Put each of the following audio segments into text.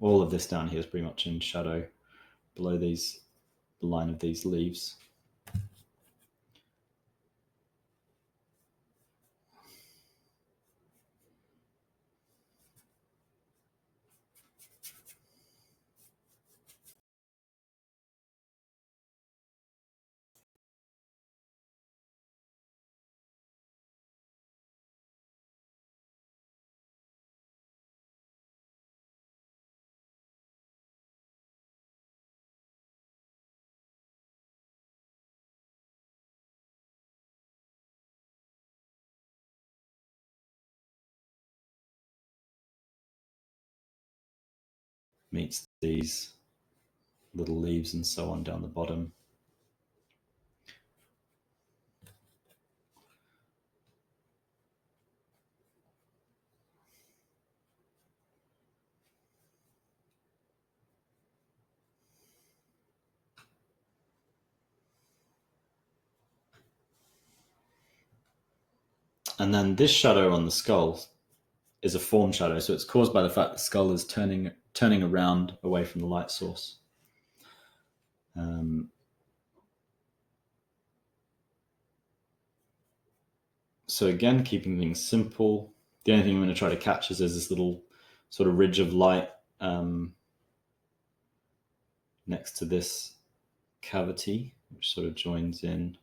all of this down here is pretty much in shadow below the line of these leaves. Meets these little leaves and so on down the bottom. And then this shadow on the skull is a form shadow, so it's caused by the fact the skull is turning around away from the light source. So again, keeping things simple. The only thing I'm going to try to catch is there's this little sort of ridge of light next to this cavity, which sort of joins in.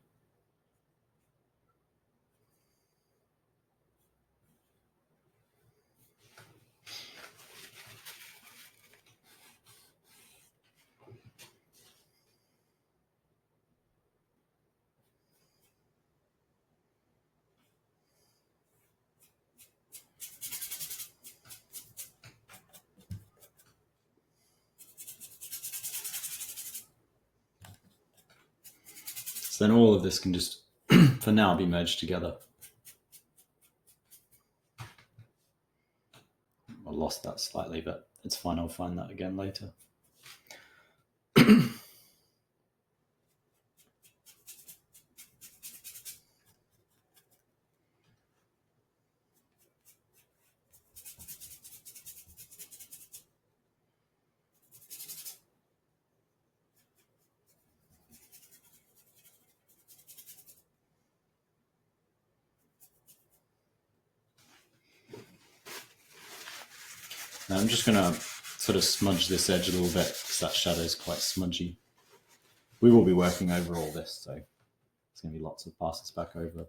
So then all of this can just, for now, be merged together. I lost that slightly, but it's fine. I'll find that again later. Now I'm just going to sort of smudge this edge a little bit because that shadow is quite smudgy. We will be working over all this, so it's going to be lots of passes back over.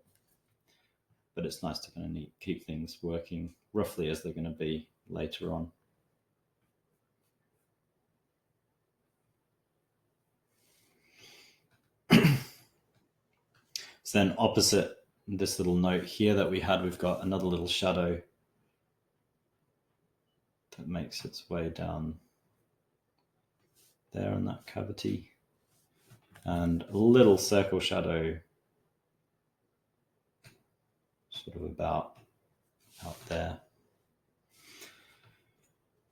But it's nice to kind of keep things working roughly as they're going to be later on. So then opposite this little note here that we had, we've got another little shadow that makes its way down there in that cavity, and a little circle shadow sort of about out there.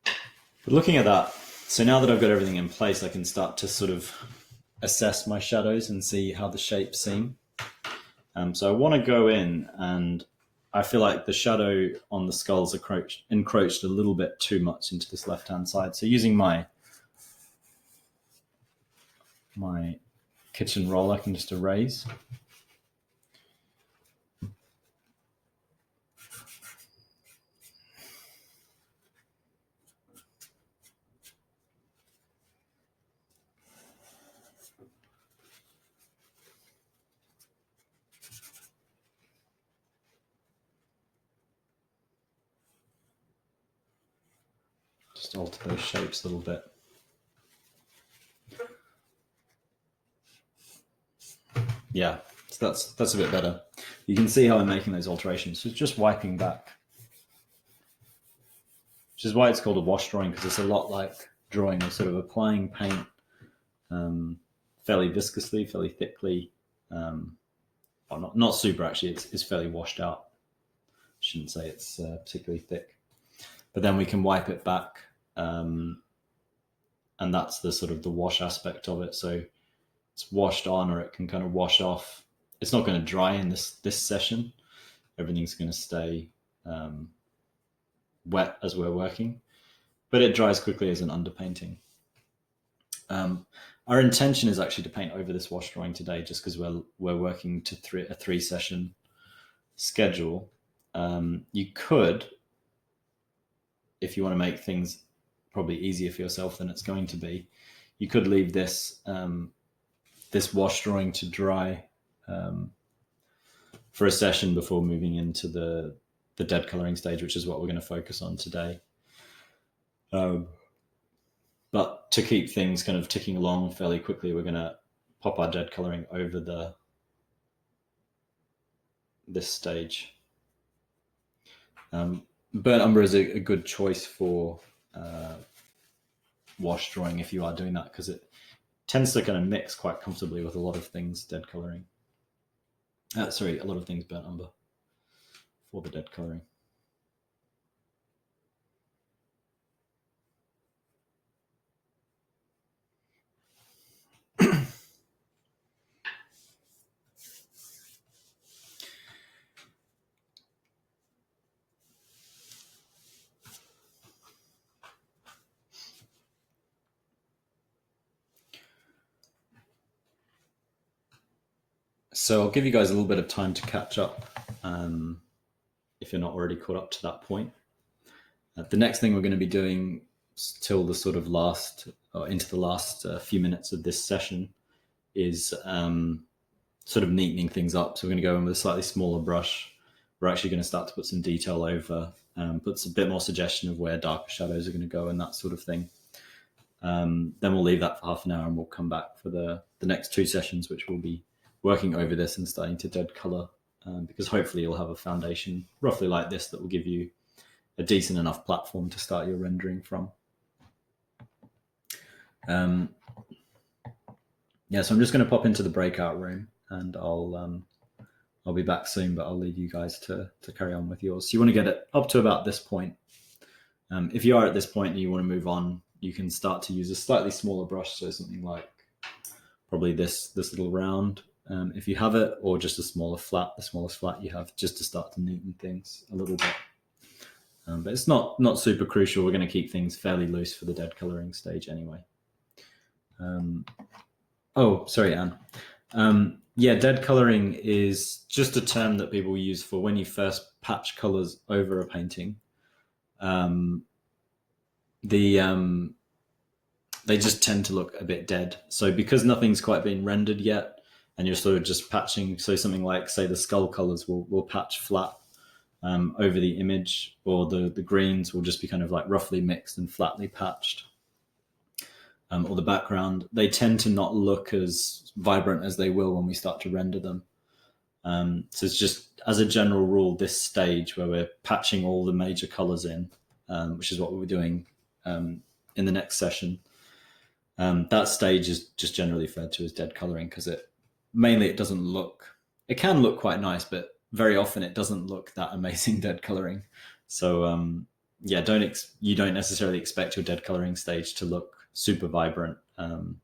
But looking at that, so now that I've got everything in place, I can start to sort of assess my shadows and see how the shapes seem. So I want to go in, and I feel like the shadow on the skull's encroached a little bit too much into this left-hand side. So using my kitchen roll, I can just erase. Just alter those shapes a little bit. Yeah, so that's a bit better. You can see how I'm making those alterations. So it's just wiping back, which is why it's called a wash drawing, because it's a lot like drawing, or sort of applying paint fairly viscously, fairly thickly. Well, not super actually. It's fairly washed out. Shouldn't say it's particularly thick, but then we can wipe it back, and that's the sort of the wash aspect of it. So it's washed on, or it can kind of wash off. It's not going to dry in this session. Everything's going to stay wet as we're working. but it dries quickly as an underpainting. Our intention is actually to paint over this wash drawing today, just because we're working to a 3-session schedule. You could, if you want to make things probably easier for yourself than it's going to be, you could leave this this wash drawing to dry for a session before moving into the dead coloring stage, which is what we're going to focus on today. But to keep things kind of ticking along fairly quickly, we're going to pop our dead coloring over this stage. Burnt umber is a good choice for wash drawing if you are doing that, because it tends to kind of mix quite comfortably with a lot of things dead coloring. Sorry, a lot of things burnt umber for the dead coloring. So I'll give you guys a little bit of time to catch up if you're not already caught up to that point. The next thing we're going to be doing till the sort of into the last few minutes of this session is sort of neatening things up. So we're going to go in with a slightly smaller brush. We're actually going to start to put some detail over, put a bit more suggestion of where darker shadows are going to go and that sort of thing. Then we'll leave that for half an hour and we'll come back for the next 2 sessions, which will be working over this and starting to dead color, because hopefully you'll have a foundation roughly like this that will give you a decent enough platform to start your rendering from. Yeah, so I'm just going to pop into the breakout room and I'll be back soon, but I'll leave you guys to carry on with yours. So you want to get it up to about this point. If you are at this point and you want to move on, you can start to use a slightly smaller brush, so something like probably this little round, if you have it, or just a smaller flat, the smallest flat you have, just to start to neaten things a little bit. But it's not super crucial. We're going to keep things fairly loose for the dead coloring stage anyway. Oh, sorry, Anne. Yeah, dead coloring is just a term that people use for when you first patch colors over a painting. They just tend to look a bit dead. So because nothing's quite been rendered yet, and you're sort of just patching, so something like, say, the skull colors will patch flat over the image, or the greens will just be kind of like roughly mixed and flatly patched. Or the background, they tend to not look as vibrant as they will when we start to render them. So it's just, as a general rule, this stage where we're patching all the major colors in, which is what we'll be doing in the next session. That stage is just generally referred to as dead coloring, because it doesn't look, it can look quite nice, but very often it doesn't look that amazing dead coloring. So yeah, you don't necessarily expect your dead coloring stage to look super vibrant, and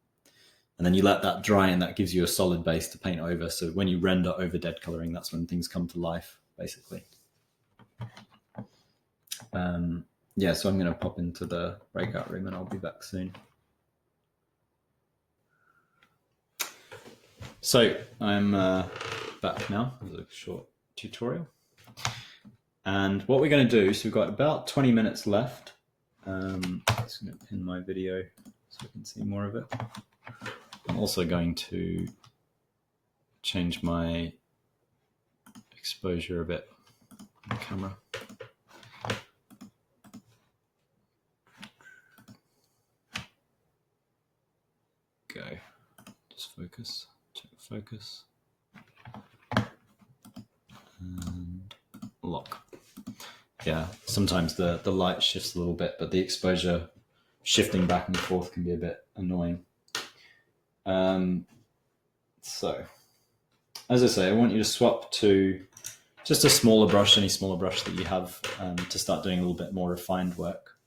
then you let that dry and that gives you a solid base to paint over. So when you render over dead coloring, that's when things come to life, basically. Yeah, so I'm going to pop into the breakout room and I'll be back soon. So I'm back now with a short tutorial. And what we're going to do, so we've got about 20 minutes left. I'm just going to pin my video so you can see more of it. I'm also going to change my exposure a bit on the camera. Go. Just focus. Check focus. And lock. Yeah, sometimes the light shifts a little bit, but the exposure shifting back and forth can be a bit annoying. So, as I say, I want you to swap to just a smaller brush, any smaller brush that you have, to start doing a little bit more refined work.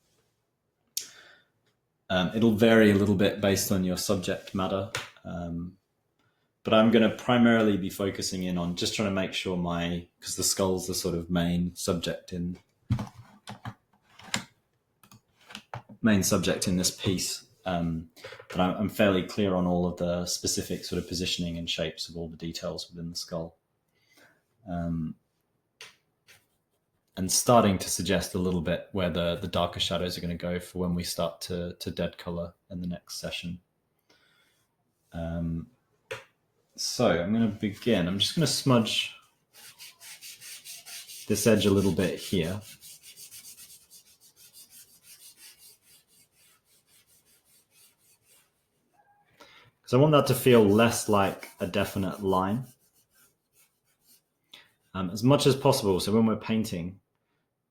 It'll vary a little bit based on your subject matter, but I'm going to primarily be focusing in on just trying to make sure because the skull's the sort of main subject in main subject in this piece, but I'm fairly clear on all of the specific sort of positioning and shapes of all the details within the skull. And starting to suggest a little bit where the darker shadows are going to go for when we start to dead color in the next session. So I'm going to begin. I'm just going to smudge this edge a little bit here. Because I want that to feel less like a definite line. As much as possible. So when we're painting,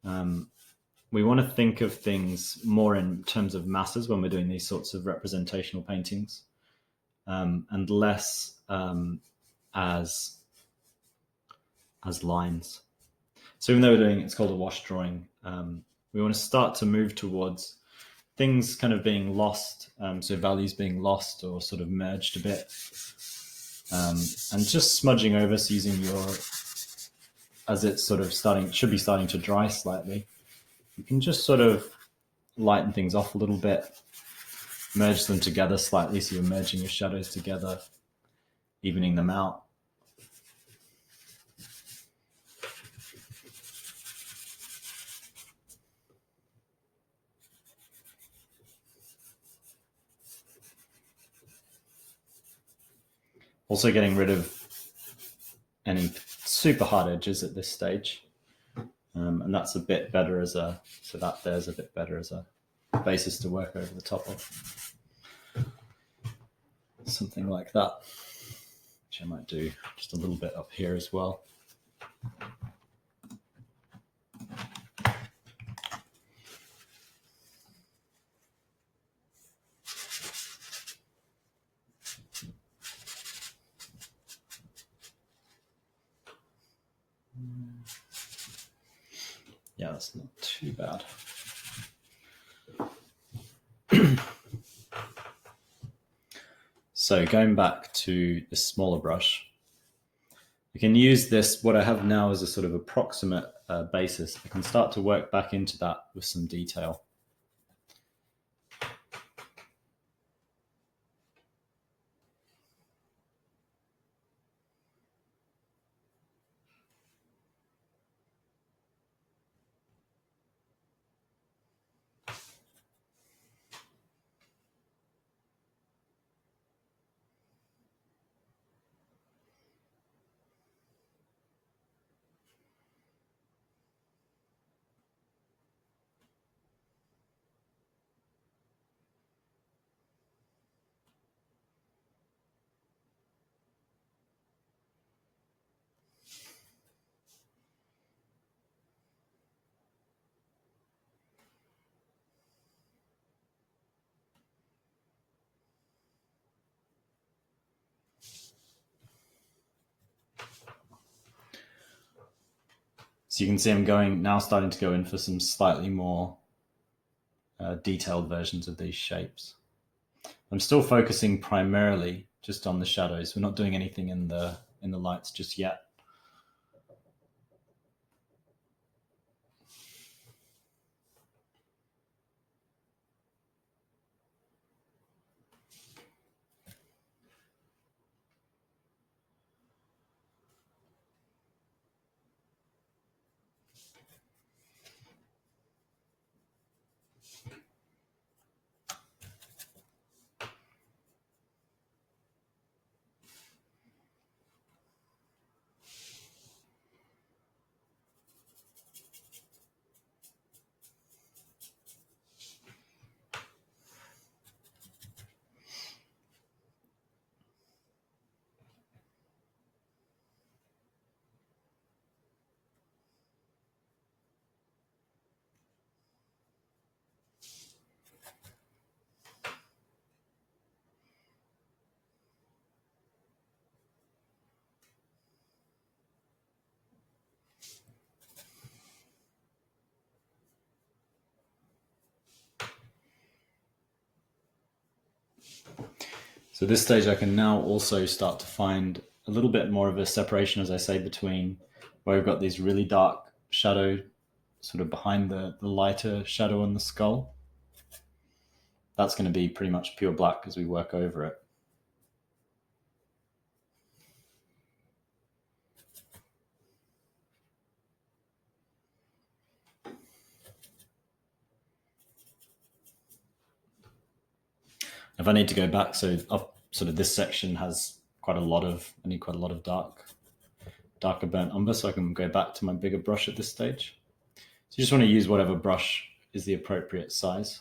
we want to think of things more in terms of masses when we're doing these sorts of representational paintings, and less as lines. So even though we're doing, it's called a wash drawing, we want to start to move towards things kind of being lost, so values being lost or sort of merged a bit, and just smudging over, so using your, as it's sort of should be starting to dry slightly, you can just sort of lighten things off a little bit, merge them together slightly, so you're merging your shadows together, evening them out. Also getting rid of any super hard edges at this stage. And that's a bit better as so that there's a bit better as a basis to work over the top of. Something like that, which I might do just a little bit up here as well. Yeah, that's not too bad. So going back to the smaller brush, we can use this, what I have now as a sort of approximate basis. I can start to work back into that with some detail. So you can see I'm starting to go in for some slightly more detailed versions of these shapes. I'm still focusing primarily just on the shadows. We're not doing anything in the lights just yet. So at this stage, I can now also start to find a little bit more of a separation, as I say, between where we've got these really dark shadow sort of behind the lighter shadow on the skull. that's going to be pretty much pure black as we work over it. If I need to go back, so sort of this section has I need quite a lot of darker burnt umber, so I can go back to my bigger brush at this stage. So you just want to use whatever brush is the appropriate size.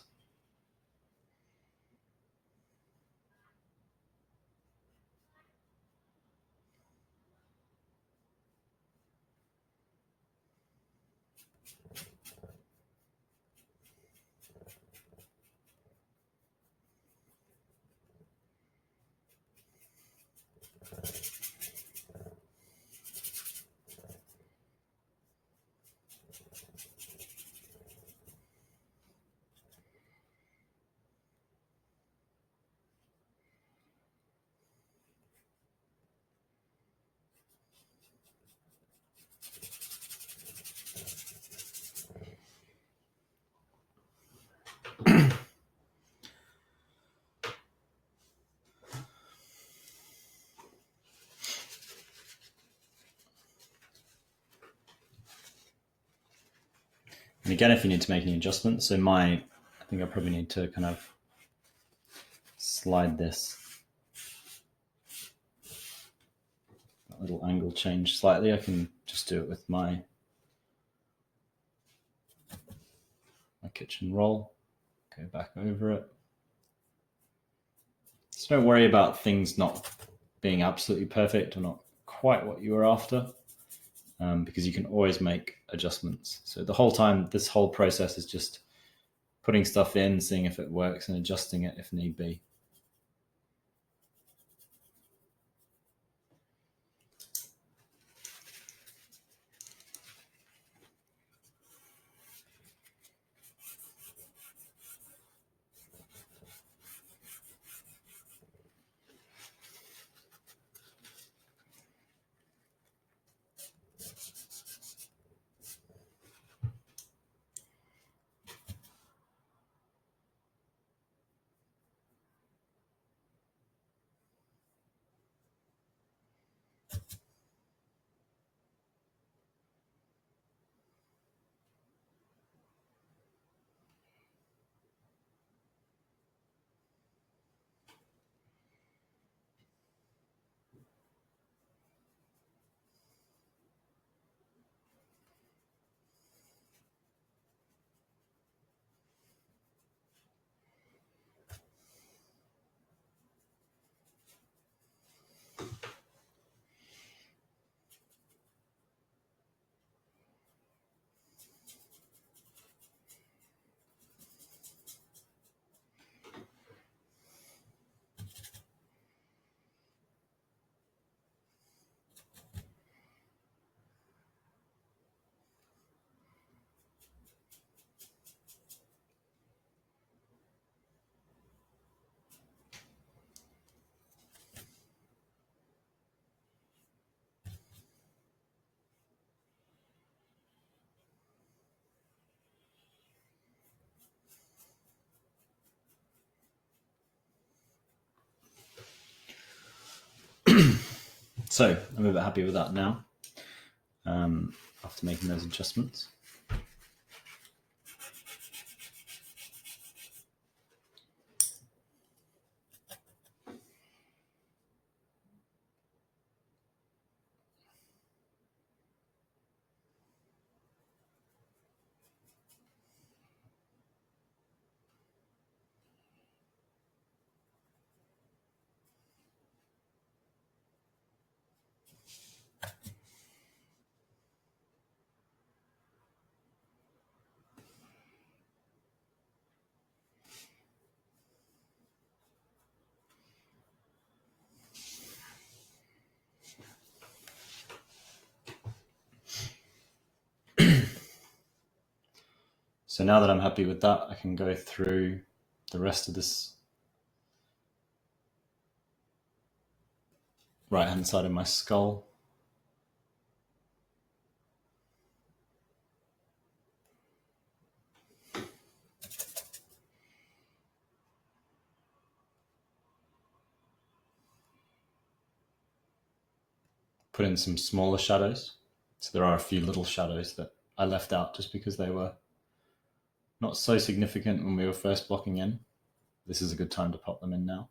And again, if you need to make any adjustments, so I think I probably need to kind of slide this little angle change slightly. I can just do it with my kitchen roll, go back over it. So don't worry about things not being absolutely perfect or not quite what you were after, because you can always make adjustments. So the whole time, this whole process is just putting stuff in, seeing if it works, and adjusting it if need be. So I'm a bit happy with that now, after making those adjustments. So now that I'm happy with that, I can go through the rest of this right-hand side of my skull. put in some smaller shadows. So there are a few little shadows that I left out just because they were not so significant when we were first blocking in. This is a good time to pop them in now.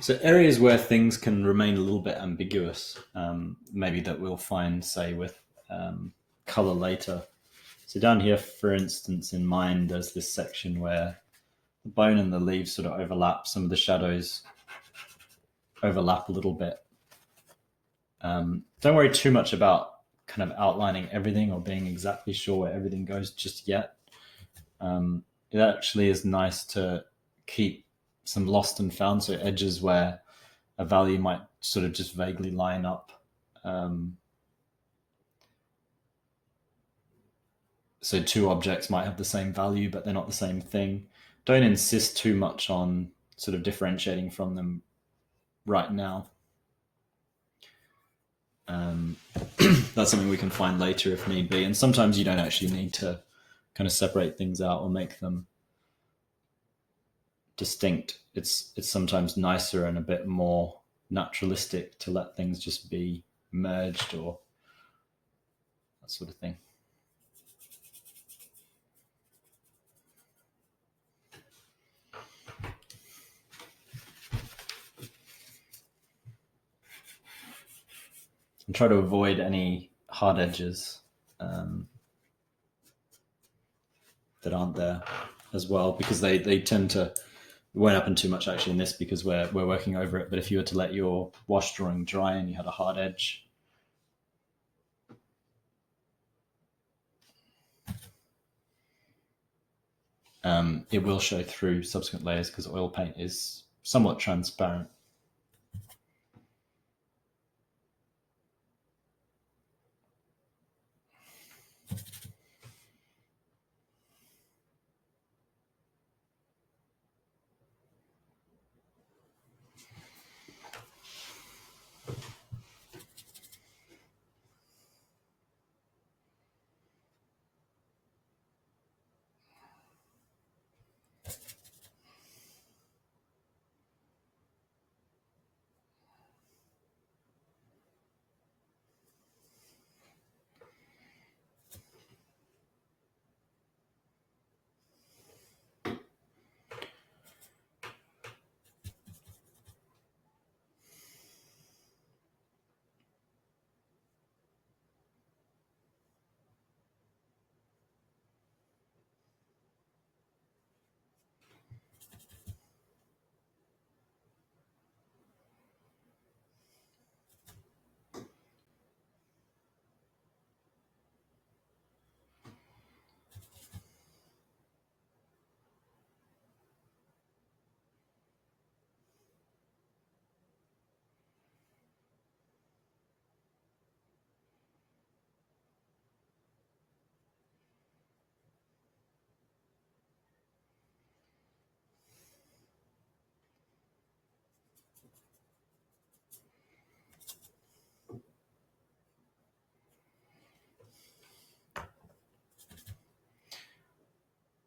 So areas where things can remain a little bit ambiguous, maybe that we'll find, say, with color later. So down here, for instance, in mine, there's this section where the bone and the leaves sort of overlap. Some of the shadows overlap a little bit. Don't worry too much about kind of outlining everything or being exactly sure where everything goes just yet. It actually is nice to keep some lost and found, so edges where a value might sort of just vaguely line up. So two objects might have the same value, but they're not the same thing. Don't insist too much on sort of differentiating from them right now. That's something we can find later if need be. And sometimes you don't actually need to kind of separate things out or make them distinct. It's sometimes nicer and a bit more naturalistic to let things just be merged or that sort of thing. And try to avoid any hard edges that aren't there as well, because they tend to, it won't happen too much actually in this because we're working over it, but if you were to let your wash drawing dry and you had a hard edge, it will show through subsequent layers because oil paint is somewhat transparent.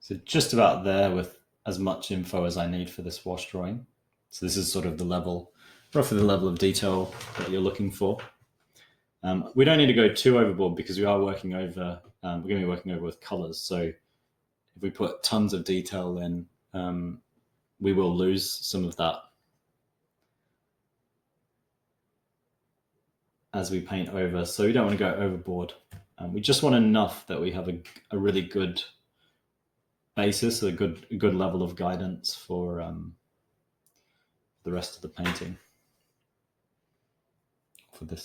So just about there with as much info as I need for this wash drawing. So this is sort of the level, roughly the level of detail that you're looking for. We don't need to go too overboard because we are working over, we're going to be working over with colors. So if we put tons of detail in, we will lose some of that as we paint over. So we don't want to go overboard. We just want enough that we have a really good basis, a good level of guidance for the rest of the painting, for the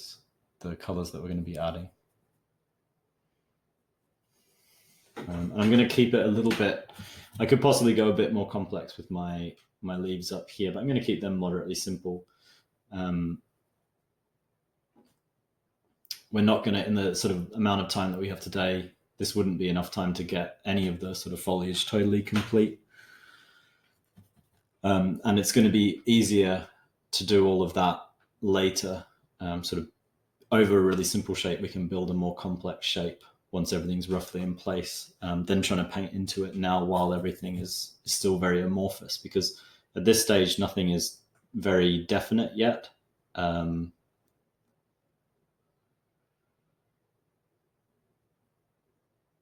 colors that we're going to be adding. And I'm going to keep it a little bit, I could possibly go a bit more complex with my leaves up here, but I'm going to keep them moderately simple. We're not going to, in the sort of amount of time that we have today, this wouldn't be enough time to get any of the sort of foliage totally complete. And it's going to be easier to do all of that later. Sort of over a really simple shape, we can build a more complex shape once everything's roughly in place, then trying to paint into it now while everything is still very amorphous, because at this stage, nothing is very definite yet.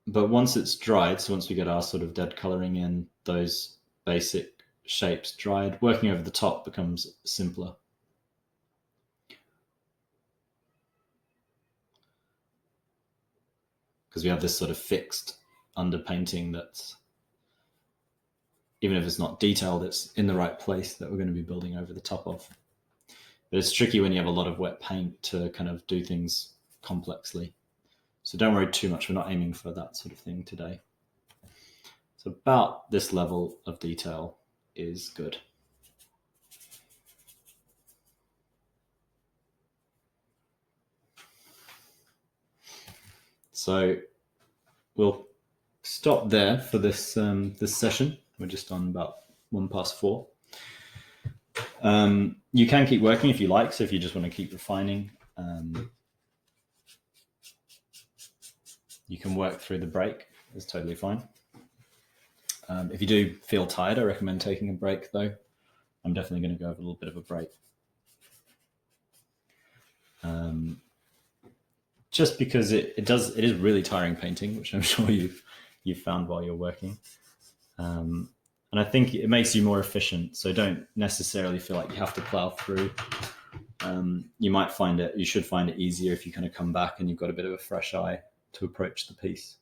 But once it's dried, so once we get our sort of dead coloring in, those basic shapes dried, working over the top becomes simpler. Because we have this sort of fixed underpainting that's, even if it's not detailed, it's in the right place that we're going to be building over the top of. But it's tricky when you have a lot of wet paint to kind of do things complexly. So don't worry too much. We're not aiming for that sort of thing today. So about this level of detail is good. So we'll stop there for this this session. We're just on about 4:01. You can keep working if you like. So if you just want to keep refining, you can work through the break. It's totally fine. If you do feel tired, I recommend taking a break though. I'm definitely going to go have a little bit of a break. Just because it is really tiring painting, which I'm sure you've found while you're working. And I think it makes you more efficient. So don't necessarily feel like you have to plow through. You should find it easier if you kind of come back and you've got a bit of a fresh eye to approach the piece.